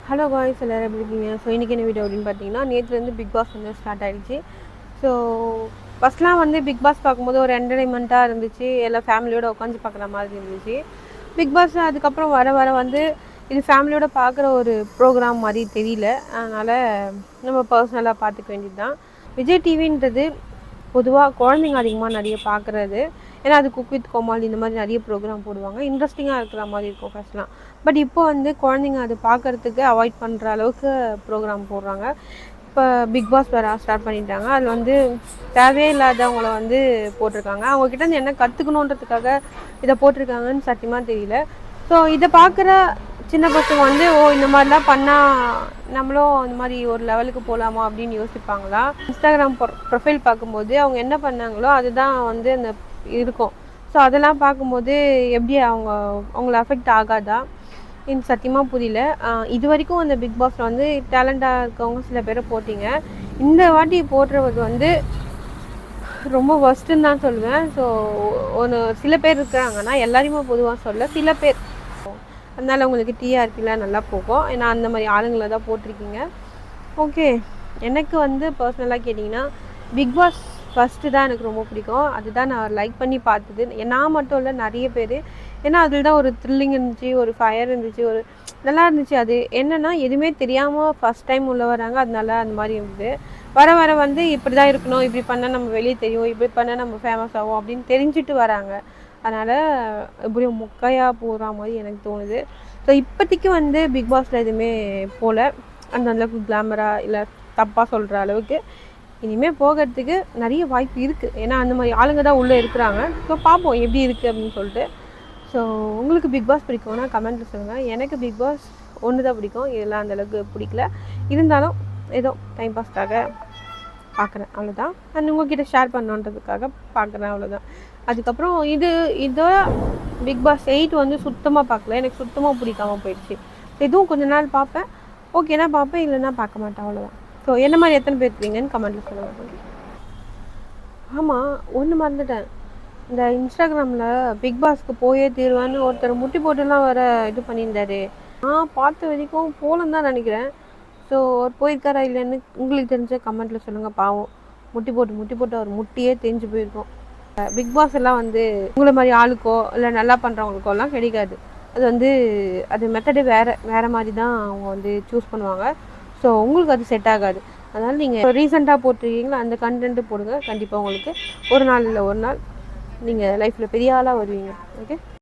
Hello guys, எல்லோரும் எப்படி இருக்கீங்க? ஸோ இன்றைக்கி என்ன வீடியோ அப்படின்னு பார்த்தீங்கன்னா, நேற்றுலேருந்து பிக் பாஸ் வந்து ஸ்டார்ட் ஆகிடுச்சு. ஸோ ஃபஸ்ட்லாம் வந்து பிக் பாஸ் பார்க்கும்போது ஒரு என்டர்டைன்மெண்ட்டாக இருந்துச்சு, எல்லாம் ஃபேமிலியோடு உட்காந்து பார்க்குற மாதிரி இருந்துச்சு. பிக் பாஸ் அதுக்கப்புறம் வர வர வந்து இது ஃபேமிலியோடு பார்க்குற ஒரு ப்ரோக்ராம் மாதிரி தெரியல. அதனால் நம்ம பர்சனலாக பார்த்துக்க வேண்டியது தான். விஜய் டிவின்றது பொதுவாக குழந்தைங்க அதிகமாக நிறைய பார்க்குறது. ஏன்னா அது குக் வித் கோமாளி இந்த மாதிரி நிறைய ப்ரோக்ராம் போடுவாங்க, இன்ட்ரெஸ்டிங்காக இருக்கிற மாதிரி இருக்கும் ஃபஸ்ட்லாம். பட் இப்போ வந்து குழந்தைங்க அது பார்க்குறதுக்கு அவாய்ட் பண்ணுற அளவுக்கு ப்ரோக்ராம் போடுறாங்க. இப்போ பிக் பாஸ் வேறு ஸ்டார்ட் பண்ணிட்டாங்க. அதில் வந்து தேவையே இல்லாதவங்கள வந்து போட்டிருக்காங்க. அவங்கக்கிட்ட என்ன கற்றுக்கணுன்றதுக்காக இதை போட்டிருக்காங்கன்னு சத்தியமாக தெரியல. ஸோ இதை பார்க்குற சின்ன பசங்க வந்து இந்த மாதிரிலாம் பண்ணால் நம்மளும் இந்த மாதிரி ஒரு லெவலுக்கு போகலாமா அப்படின்னு யோசிப்பாங்களா? இன்ஸ்டாகிராம் ப்ரொஃபைல் பார்க்கும்போது அவங்க என்ன பண்ணாங்களோ அதுதான் வந்து அந்த இருக்கும். ஸோ அதெல்லாம் பார்க்கும்போது எப்படி அவங்கள அஃபெக்ட் ஆகாதா? எனக்கு சத்தியமாக புரியல. இது வரைக்கும் அந்த பிக் பாஸில் வந்து டேலண்டாக இருக்கவங்க சில பேரை போட்டிங்க. இந்த வாட்டி போடுறது வந்து ரொம்ப ஒஸ்ட்டுன்னு தான் சொல்லுவேன். ஸோ சில பேர் இருக்கிறாங்கன்னா எல்லாரையுமே பொதுவாக சொல்ல, சில பேர். அதனால் உங்களுக்கு டிஆர்பிலாம் நல்லா போகும். ஏன்னா அந்த மாதிரி ஆளுங்களை தான் போட்டிருக்கீங்க. ஓகே, எனக்கு வந்து பர்சனலாக கேட்டிங்கன்னா பிக் பாஸ் ஃபஸ்ட்டு தான் எனக்கு ரொம்ப பிடிக்கும். அதுதான் நான் லைக் பண்ணி பார்த்தது. நான் மட்டும் இல்லை, நிறைய பேர். ஏன்னா அதில் தான் ஒரு த்ரில்லிங் இருந்துச்சு, ஒரு ஃபயர் இருந்துச்சு, ஒரு நல்லா இருந்துச்சு. அது என்னென்னா எதுவுமே தெரியாமல் ஃபஸ்ட் டைம் உள்ளே வராங்க, அதனால அந்த மாதிரி இருந்தது. வர வர வந்து இப்படி தான் இருக்கணும், இப்படி பண்ணால் நம்ம வெளியே தெரியும், இப்படி பண்ணால் நம்ம ஃபேமஸ் ஆகும் அப்படின்னு தெரிஞ்சுட்டு வராங்க. அதனால் எப்படியும் மொக்கையாக போகிற மாதிரி எனக்கு தோணுது. ஸோ இப்போதைக்கு வந்து பிக் பாஸில் எதுவுமே போகல, அந்தளவுக்கு கிளாமராக இல்லை தப்பாக சொல்கிற அளவுக்கு. இனிமேல் போகிறதுக்கு நிறைய வாய்ப்பு இருக்குது. ஏன்னா அந்த மாதிரி ஆளுங்க தான் உள்ளே இருக்கிறாங்க. ஸோ பார்ப்போம் எப்படி இருக்குது அப்படின்னு சொல்லிட்டு. ஸோ உங்களுக்கு பிக் பாஸ் பிடிக்கும்னா கமெண்ட்டில் சொல்லுங்கள். எனக்கு பிக் பாஸ் ஒன்று தான் பிடிக்கும், இதெல்லாம் அந்தளவுக்கு பிடிக்கல. இருந்தாலும் ஏதோ டைம் பாஸ்க்காக பார்க்குறேன், அவ்வளோதான். அண்ட் உங்கள்கிட்ட ஷேர் பண்ணணுன்றதுக்காக பார்க்குறேன், அவ்வளோதான். அதுக்கப்புறம் இதோட பிக் பாஸ் 8 வந்து சுத்தமாக பார்க்கல, எனக்கு சுத்தமாக பிடிக்காமல் போயிடுச்சு. எதுவும் கொஞ்ச நாள் பார்ப்பேன், ஓகேனா பார்ப்பேன், இல்லைன்னா பார்க்க மாட்டேன், அவ்வளோதான். ஸோ என்ன மாதிரி எத்தனை பேர் இருக்கீங்கன்னு கமெண்ட்டில் சொல்லுங்கள். ஆமாம், ஒன்று மறந்துட்டேன். இந்த இன்ஸ்டாகிராமில் பிக் பாஸ்க்கு போயே தீர்வான்னு ஒருத்தர் முட்டி போட்டுலாம் வர இது பண்ணியிருந்தாரு. நான் பார்த்த வரைக்கும் போகலன்னு தான் நினைக்கிறேன். ஸோ அவர் போயிருக்காரா இல்லைன்னு உங்களுக்கு தெரிஞ்ச கமெண்ட்டில் சொல்லுங்கள். பாவம், முட்டி போட்டு அவர் முட்டியே தெரிஞ்சு போயிருக்கோம். பிக் பாஸ் எல்லாம் வந்து உங்களை மாதிரி ஆளுக்கோ இல்லை நல்லா பண்ணுறவங்களுக்கோலாம் கிடைக்காது. அது வந்து அது மெத்தடே வேறு மாதிரி தான் அவங்க வந்து சூஸ் பண்ணுவாங்க. ஸோ உங்களுக்கு அது செட் ஆகாது. அதனால் நீங்கள் ரீசெண்டாக போட்டிருக்கீங்களா அந்த கண்டென்ட்டு போடுங்க. கண்டிப்பாக உங்களுக்கு ஒரு நாள் இல்லை ஒரு நாள் நீங்கள் லைஃப்பில் பெரிய ஆளாக வருவீங்க. ஓகே.